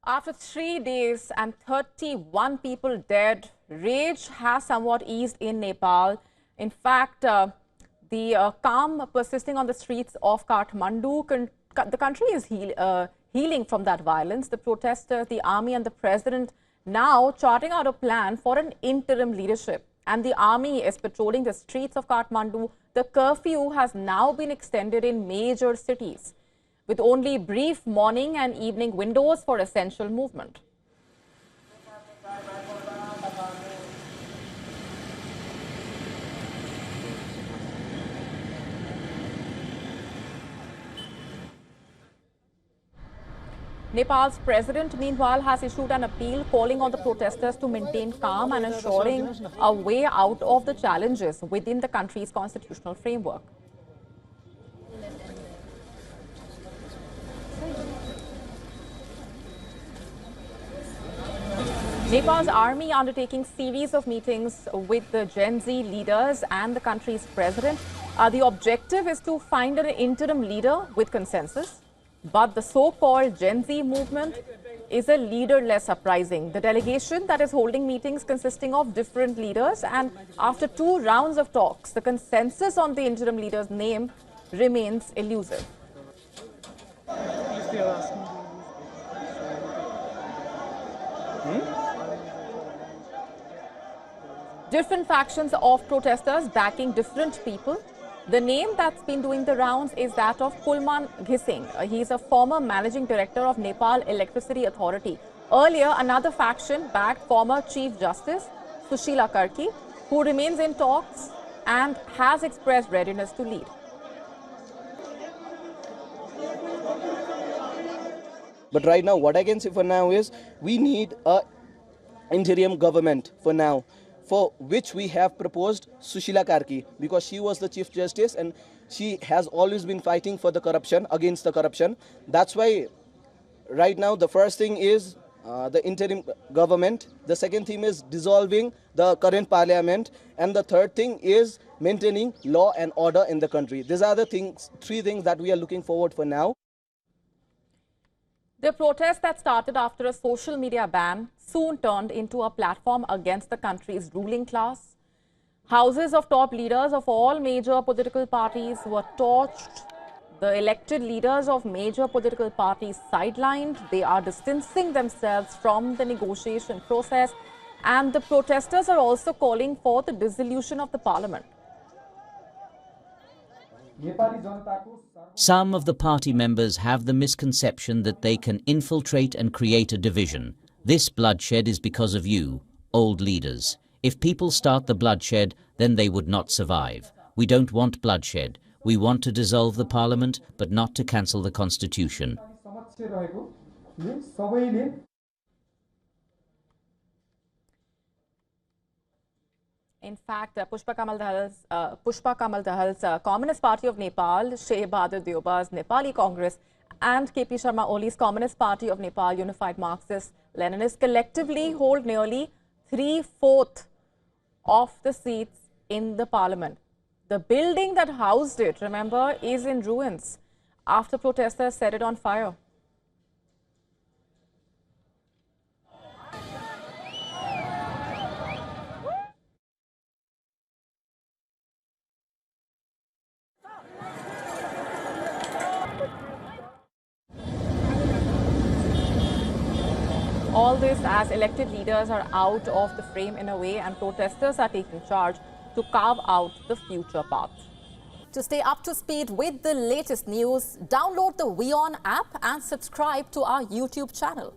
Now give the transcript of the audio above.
After 3 days and 31 people dead, rage has somewhat eased in Nepal. In fact, the calm persisting on the streets of Kathmandu, the country is healing from that violence. The protesters, the army and the president now charting out a plan for an interim leadership. And the army is patrolling the streets of Kathmandu. The curfew has now been extended in major cities, with only brief morning and evening windows for essential movement. Nepal's president, meanwhile, has issued an appeal calling on the protesters to maintain calm and ensuring a way out of the challenges within the country's constitutional framework. Nepal's army undertaking series of meetings with the GenZ leaders and the country's president. The objective is to find an interim leader with consensus. But the so-called GenZ movement is a leaderless uprising. The delegation that is holding meetings consisting of different leaders, and after 2 rounds of talks, the consensus on the interim leader's name remains elusive. Different factions of protesters backing different people. The name that's been doing the rounds is that of Kulman Ghising. He's a former managing director of Nepal Electricity Authority. Earlier, another faction backed former Chief Justice Sushila Karki, who remains in talks and has expressed readiness to lead. But right now, what I can say for now is we need an interim government for now, for which we have proposed Sushila Karki, because she was the Chief Justice and she has always been fighting for the corruption, against the corruption. That's why right now the first thing is the interim government, the second thing is dissolving the current parliament, and the third thing is maintaining law and order in the country. These are the things, 3 things that we are looking forward for now. The protest that started after a social media ban soon turned into a platform against the country's ruling class. Houses of top leaders of all major political parties were torched. The elected leaders of major political parties sidelined. They are distancing themselves from the negotiation process, and the protesters are also calling for the dissolution of the parliament. Some of the party members have the misconception that they can infiltrate and create a division. This bloodshed is because of you, old leaders. If people start the bloodshed, then they would not survive. We don't want bloodshed. We want to dissolve the parliament, but not to cancel the constitution. In fact, Pushpa Kamal Dahal's Communist Party of Nepal, Sheh Bahadur Deoba's Nepali Congress, and KP Sharma Oli's Communist Party of Nepal Unified Marxist-Leninists collectively hold nearly 3/4 of the seats in the parliament. The building that housed it, remember, is in ruins after protesters set it on fire. All this as elected leaders are out of the frame in a way, and protesters are taking charge to carve out the future path. To stay up to speed with the latest news, download the WION app and subscribe to our YouTube channel.